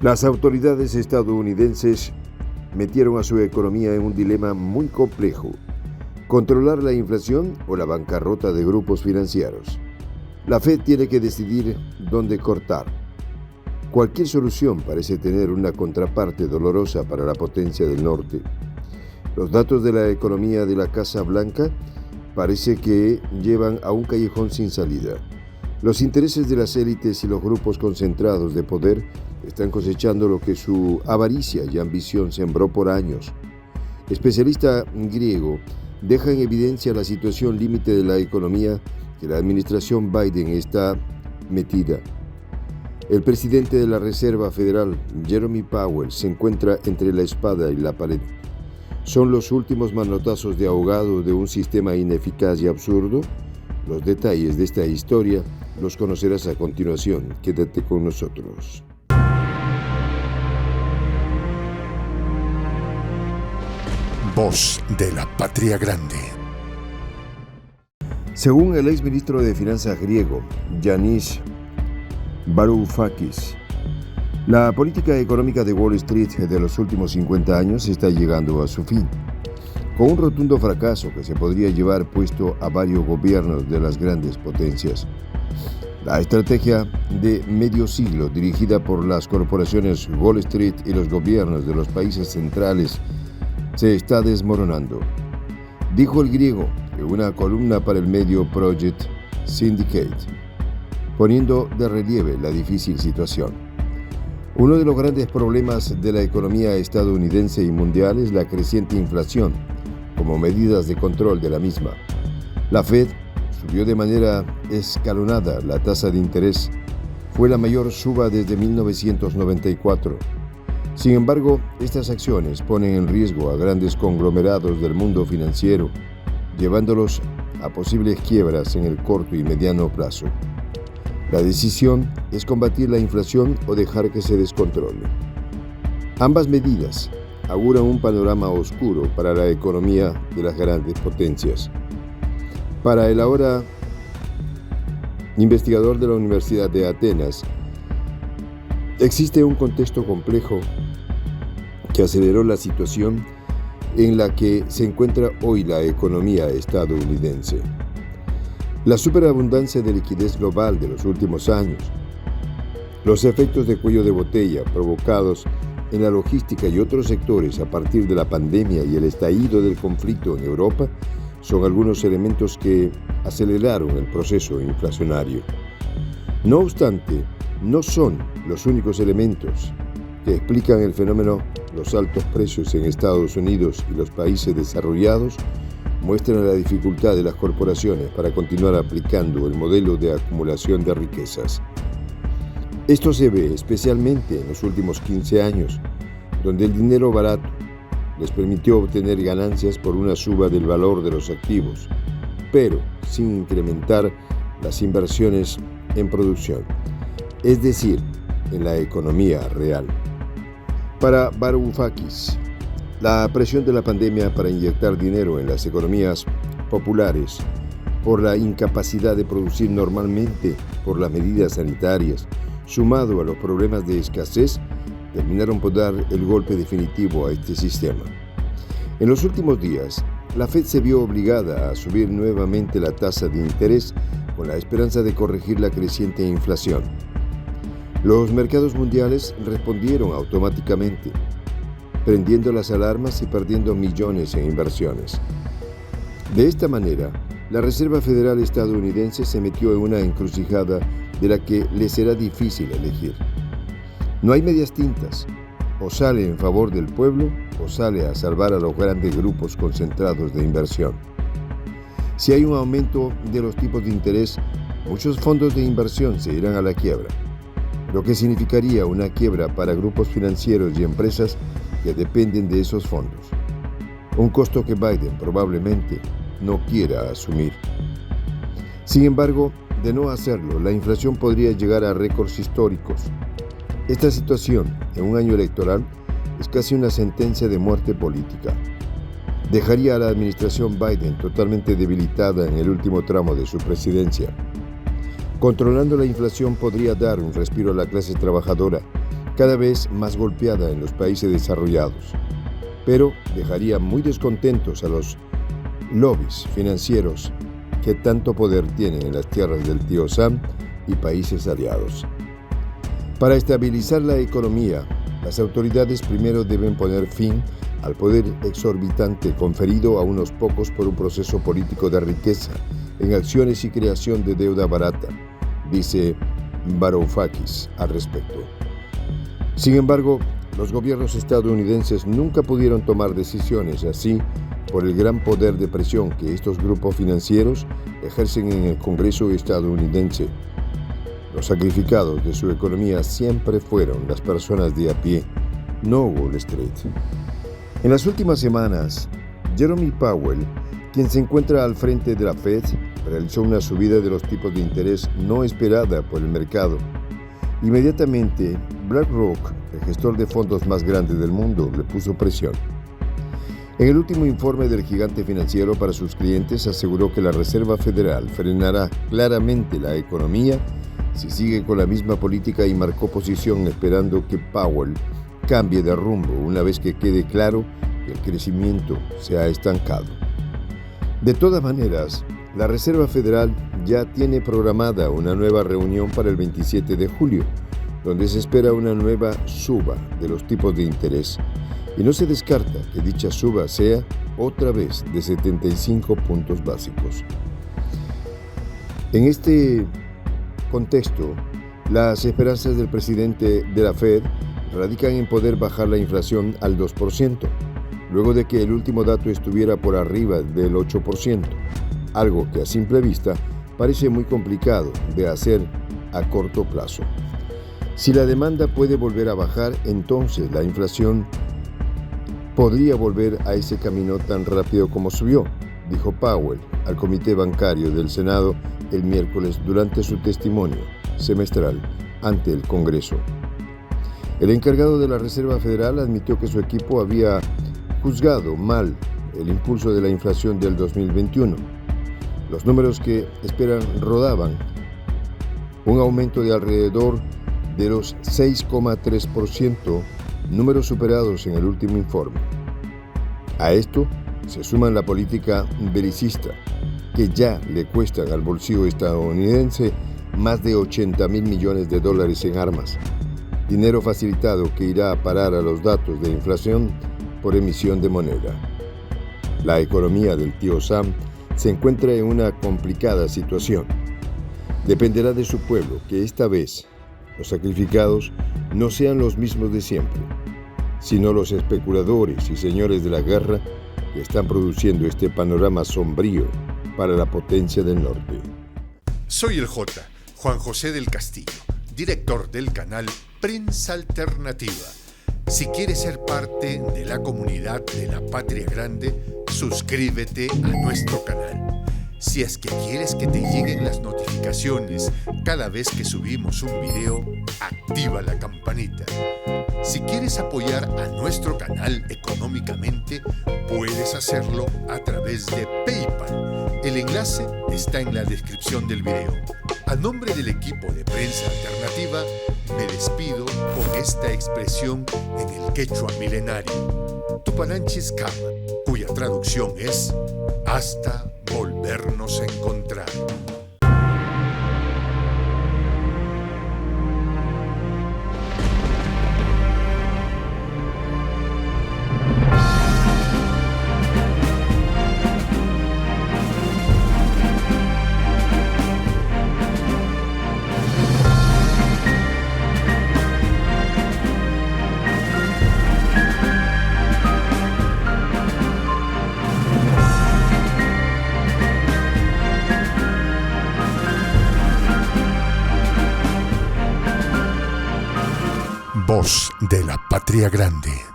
Las autoridades estadounidenses metieron a su economía en un dilema muy complejo: controlar la inflación o la bancarrota de grupos financieros. La Fed tiene que decidir dónde cortar. Cualquier solución parece tener una contraparte dolorosa para la potencia del norte. Los datos de la economía de la Casa Blanca parece que llevan a un callejón sin salida. Los intereses de las élites y los grupos concentrados de poder están cosechando lo que su avaricia y ambición sembró por años. Especialista griego deja en evidencia la situación límite de la economía que la administración Biden está metida. El presidente de la Reserva Federal, Jerome Powell, se encuentra entre la espada y la pared. ¿Son los últimos manotazos de ahogado de un sistema ineficaz y absurdo? Los detalles de esta historia los conocerás a continuación. Quédate con nosotros. Voz de la Patria Grande. Según el exministro de Finanzas griego, Yanis Varoufakis, la política económica de Wall Street de los últimos 50 años está llegando a su fin, con un rotundo fracaso que se podría llevar puesto a varios gobiernos de las grandes potencias. La estrategia de medio siglo dirigida por las corporaciones Wall Street y los gobiernos de los países centrales se está desmoronando, dijo el griego en una columna para el medio Project Syndicate, poniendo de relieve la difícil situación. Uno de los grandes problemas de la economía estadounidense y mundial es la creciente inflación, como medidas de control de la misma. La Fed subió de manera escalonada la tasa de interés. Fue la mayor suba desde 1994. Sin embargo, estas acciones ponen en riesgo a grandes conglomerados del mundo financiero, llevándolos a posibles quiebras en el corto y mediano plazo. La decisión es combatir la inflación o dejar que se descontrole. Ambas medidas auguran un panorama oscuro para la economía de las grandes potencias. Para el ahora investigador de la Universidad de Atenas, existe un contexto complejo que aceleró la situación en la que se encuentra hoy la economía estadounidense. La superabundancia de liquidez global de los últimos años, los efectos de cuello de botella provocados en la logística y otros sectores a partir de la pandemia y el estallido del conflicto en Europa son algunos elementos que aceleraron el proceso inflacionario. No obstante, no son los únicos elementos que explican el fenómeno. Los altos precios en Estados Unidos y los países desarrollados muestran la dificultad de las corporaciones para continuar aplicando el modelo de acumulación de riquezas. Esto se ve especialmente en los últimos 15 años, donde el dinero barato les permitió obtener ganancias por una suba del valor de los activos, pero sin incrementar las inversiones en producción, es decir, en la economía real. Para Varoufakis, la presión de la pandemia para inyectar dinero en las economías populares por la incapacidad de producir normalmente por las medidas sanitarias, sumado a los problemas de escasez, terminaron por dar el golpe definitivo a este sistema. En los últimos días, la Fed se vio obligada a subir nuevamente la tasa de interés con la esperanza de corregir la creciente inflación. Los mercados mundiales respondieron automáticamente, prendiendo las alarmas y perdiendo millones en inversiones. De esta manera, la Reserva Federal estadounidense se metió en una encrucijada de la que le será difícil elegir. No hay medias tintas: o sale en favor del pueblo o sale a salvar a los grandes grupos concentrados de inversión. Si hay un aumento de los tipos de interés, muchos fondos de inversión se irán a la quiebra, lo que significaría una quiebra para grupos financieros y empresas que dependen de esos fondos, un costo que Biden probablemente no quiera asumir. Sin embargo, de no hacerlo, la inflación podría llegar a récords históricos. Esta situación, en un año electoral, es casi una sentencia de muerte política. Dejaría a la administración Biden totalmente debilitada en el último tramo de su presidencia. Controlando la inflación podría dar un respiro a la clase trabajadora, cada vez más golpeada en los países desarrollados, pero dejaría muy descontentos a los lobbies financieros que tanto poder tienen en las tierras del tío Sam y países aliados. Para estabilizar la economía, las autoridades primero deben poner fin al poder exorbitante conferido a unos pocos por un proceso político de riqueza en acciones y creación de deuda barata, dice Varoufakis al respecto. Sin embargo, los gobiernos estadounidenses nunca pudieron tomar decisiones así por el gran poder de presión que estos grupos financieros ejercen en el Congreso estadounidense. Los sacrificados de su economía siempre fueron las personas de a pie, no Wall Street. En las últimas semanas, Jerome Powell, quien se encuentra al frente de la Fed, realizó una subida de los tipos de interés no esperada por el mercado. Inmediatamente, BlackRock, el gestor de fondos más grande del mundo, le puso presión. En el último informe del gigante financiero para sus clientes aseguró que la Reserva Federal frenará claramente la economía si sigue con la misma política y marcó posición esperando que Powell cambie de rumbo una vez que quede claro que el crecimiento se ha estancado. De todas maneras, la Reserva Federal ya tiene programada una nueva reunión para el 27 de julio, donde se espera una nueva suba de los tipos de interés, y no se descarta que dicha suba sea otra vez de 75 puntos básicos. En este contexto, las esperanzas del presidente de la Fed radican en poder bajar la inflación al 2%, luego de que el último dato estuviera por arriba del 8%, algo que a simple vista parece muy complicado de hacer a corto plazo. Si la demanda puede volver a bajar, entonces la inflación podría volver a ese camino tan rápido como subió, dijo Powell al Comité Bancario del Senado el miércoles durante su testimonio semestral ante el Congreso. El encargado de la Reserva Federal admitió que su equipo había juzgado mal el impulso de la inflación del 2021. Los números que esperan rodaban un aumento de alrededor de los 6,3%, números superados en el último informe. A esto se suman la política belicista, que ya le cuestan al bolsillo estadounidense más de $80,000 millones en armas, dinero facilitado que irá a parar a los datos de inflación por emisión de moneda. La economía del tío Sam se encuentra en una complicada situación. Dependerá de su pueblo que esta vez los sacrificados no sean los mismos de siempre, sino los especuladores y señores de la guerra que están produciendo este panorama sombrío para la potencia del norte. Soy el J, Juan José del Castillo, director del canal Prensa Alternativa. Si quieres ser parte de la comunidad de la Patria Grande, suscríbete a nuestro canal. Si es que quieres que te lleguen las notificaciones cada vez que subimos un video, activa la campanita. Si quieres apoyar a nuestro canal económicamente, puedes hacerlo a través de PayPal. El enlace está en la descripción del video. A nombre del equipo de Prensa Alternativa, me despido con esta expresión en el quechua milenario, Tupananchis Kama, cuya traducción es hasta volvernos a encontrar. Voz de la Patria Grande.